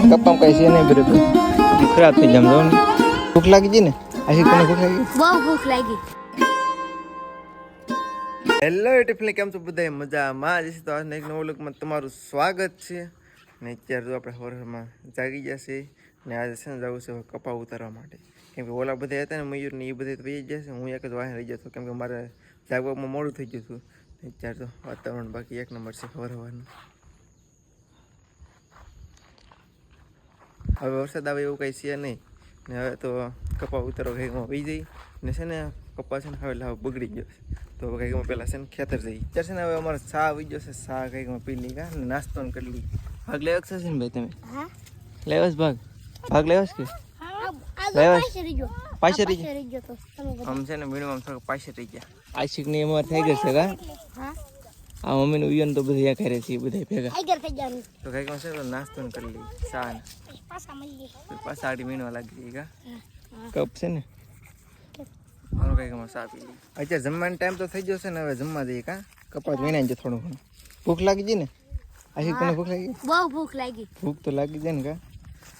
કપ્પામાં કઈ છે નહીં બરોબર ખરાબ થઈ જાય ને ભૂખ લાગી ગઈ ને આશિક તને ભૂખ લાગી બહુ ભૂખ લાગી હેલો ટિફિન કેમ છો બધા મજામાં જ છે તો આજના એક નવો લોકમાં તમારું સ્વાગત છે ને અત્યારે તો આપણે હોરમાં જાગી જશે ને આજે છે ને જવું છે કપા ઉતારવા માટે કેમ કે ઓલા બધા હતા ને મયુર ને એ બધા તો વહી જશે હું એક જ વાહન રહી જતો કેમ કે મારે જાગવામાં મોડું થઈ ગયું હતું અત્યારે તો વાતાવરણ બાકી એક નંબર છે ખબર હોવાનું હવે વરસાદ આવે એવું કંઈ છે નહીં ને હવે તો કપા ઉતારવા ઘડીમાં વહી જઈ ને છે ને કપા છે ને હવે લાવ બગડી ગયો તો કંઈકમાં પહેલાં છે ને ખેતર જઈ અત્યારે છે ને હવે અમારે ચા આવી ગયો છે ચા કંઈકમાં પી લી કા ને નાસ્તો કરી લી ભાગ લેવા છે ને ભાઈ તમે લેવાસ ભાગ લેવાસ કે લેવાસ પાછળ રહી ગયો આમ છે ને મીણમાં થોડુંક પાછળ રહી ગયા આશિક ની અમારે થઈ ગઈ છે કા આ મમ્મીનું વિયન તો બધા યા કરે છે બધા ભેગા તો કંઈકમાં છે તો નાસ્તો કરી લી ચા ને પાછા આડી મીણવા લાગી ગઈ કા કપ છે ને અત્યારે જમવાનો ટાઈમ તો થઈ જશે ને હવે જમવા જઈએ કા કપાસ વીણાઈ જાય થોડું ઘણું ભૂખ લાગી ગઈ ને આશિક તને ભૂખ લાગી બહુ ભૂખ લાગી ભૂખ તો લાગી જાય ને કા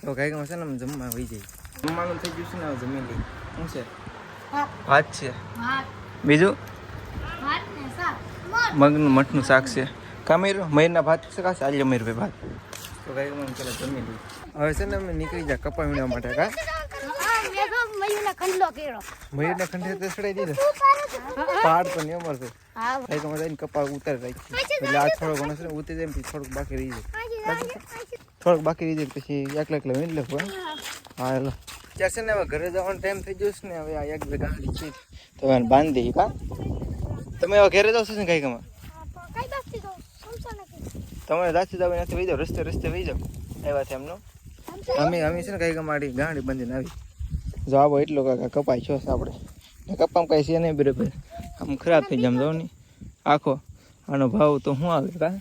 તો કાંઈકમાં છે ને જમવા વહી જાય જમવાનું થઈ ગયું છે ને હવે જમી લઈ શું છે ભાત છે બીજું મગનું મઠનું શાક છે કામેરો મયુરના ભાત છે કા આજે મયુરભાઈ ભાત તો કાંઈકમાં પેલા જમી લઈ હવે છે ને અમે નીકળી જાય કપા વીણવા માટે કા મયુરના ખંડે તો ચડાઈ દીધો પહાડ તો નહીં અમારે કઈક જઈને કપા ઉતારી રાખી એટલે આ થોડો ઘણો છે ને ઉતરી જાય પછી થોડુંક બાકી રહી જાય પછી એકલા વીણ લે હા હેલો અત્યારે છે ને હવે ઘરે જવાનો ટાઈમ થઈ ગયો છે ને હવે આ એક બે ગાડી છે તો હવે બાંધી દઈએ કા તમે હવે ઘરે જાવ છો ને કઈક તમારે રાતથી જાવ નથી વહી જાવ રસ્તે વહી જાવ આવ્યા છે એમનો અમે છે ને કઈક મારી ગાડી બાંધીને આવી જો આવો એટલો કાકા કપાય છો આપણે કપામાં કાંઈ છે નહીં બરાબર આમ ખરાબ થઈ જાય જો ને આખો આનો ભાવ તો શું આવે કા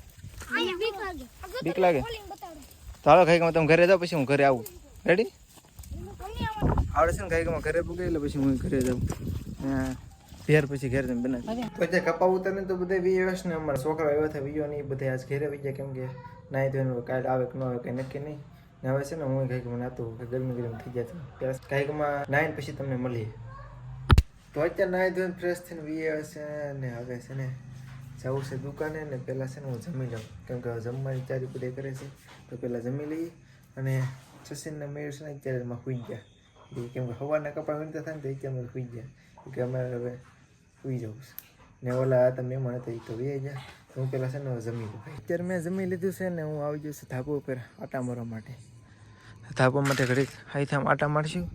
બીક લાગે ચાલો ખાઈકમાં તમે ઘરે જાઓ પછી હું ઘરે આવું રેડી આવડે છે ને ખાઈકમાં ઘરે પૂગે એટલે પછી હું ઘરે જાઉં ઘેર પછી ઘેર તમે બનાવી પછી કપા ઉતારીને તો બધા વ્યવસ ને અમારા છોકરા આવ્યા હતા વિયો ને એ બધા આજ ઘેરે આવી ગયા કેમ કે નાહી ધોઈને કાલે આવે કે ન આવે કંઈ નક્કી નહીં ને હવે છે ને હું કંઈક નાતું કે ગરમી થઈ જાય ત્યાં કંઈકમાં નાહીને પછી તમને મળીએ તો અત્યારે નાહી ધોઈને ફ્રેશ થઈને વી છે ને હવે છે ને જવું છે દુકાને ને પહેલાં છે ને હું જમી લઉં કેમ કે જમવાની ચારી બધા કરે છે તો પહેલાં જમી લઈએ અને સચિનને મેળ છે ને અત્યારે એમાં સુઈ ગયા કેમ કે સવારના કપા વીણતા થાય ને તો અત્યારે સુઈ ગયા કે અમારે હવે સુઈ જવું છે ને ઓલા હતા મહેમાન હતા એ તો વી ગયા તો હું પહેલાં છે ને જમી લઉં અત્યારે મેં જમી લીધું છે ને હું આવી જઈશ ધાબા ઉપર આટા મારવા માટે ધાબા માટે ઘડીક અહીંથી આમ આટા મારશું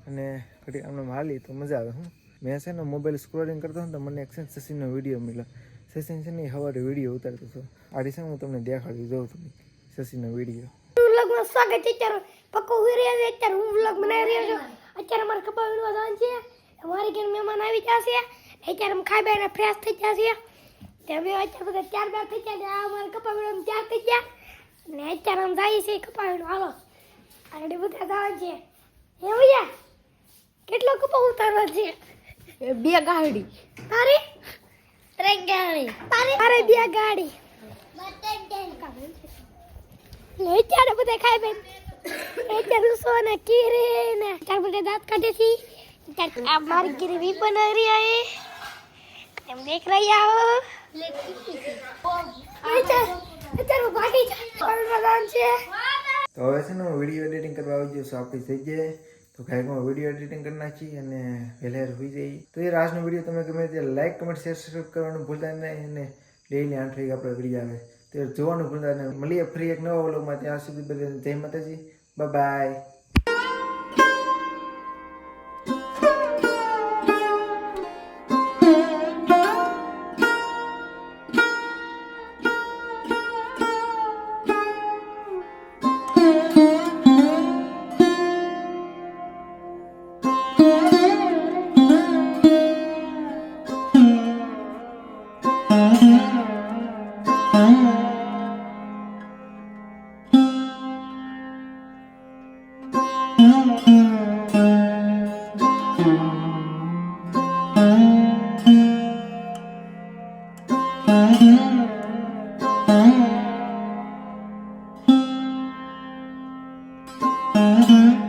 અને ઘડીક આમને હાલી તો મજા આવે હું મેં છે ને મોબાઈલ સ્ક્રોલિંગ કરતો ને તો મને એક સચિનનો વિડીયો મળ્યો સચિન છે ને એ સવારે વિડીયો ઉતારતો હતો આડી છે હું તમને દેખાડી જોઉં છું સચિનનો વિડીયો વ્લોગમાં સ્વાગત છે અત્યારે પક્કો હોઈ રહ્યા છે અત્યારે હું વ્લોગ બનાવી રહ્યો છું અત્યારે અમારે કપા વીણવા જવાનું છે અમારી ઘરે મહેમાન આવી જશે અત્યારે અમે ખાઈ બેને ફ્રેશ થઈ જશે તમે અત્યારે બધા 4 થઈ ગયા અમારે કપા વીણવા 4 થઈ ગયા ને અત્યારે અમે જઈએ છીએ કપા વીણવા હાલો આગળ બધા જવાનું છે હે ભૈયા કેટલો કપા ઉતારવા છે 2 ગાડી તારી 3 ગાડી તારે 2 ગાડી લે અત્યારે બધા ખાઈ બેન અત્યારે સોને કીરી ને ચાર બધા દાંત કાઢે છે આ મારી કીરી भी बन रही है तुम देख रही हो અત્યારે ભાગી જાય છે તો હવે છે ને હું વિડીયો એડિટિંગ કરવા આવી જઈશ આપણી થઈ જાય તો કાંઈકમાં વિડીયો એડિટિંગ કરી નાખી અને વહેલા હોઈ જઈ તો એ આજનો વિડીયો તમે ગમે ત્યારે લાઈક કમેન્ટ શેર સબસ્ક્રાઈબ કરવાનું ભૂલતા નહીં અને ડેઈલી 8 વાગે આપણે વિડીયો આવે તો જોવાનું ભૂલતા નહીં મળીએ ફરી એક નવા વ્લોગમાં ત્યાં સુધી બધાને જય માતાજી બાય Thank you.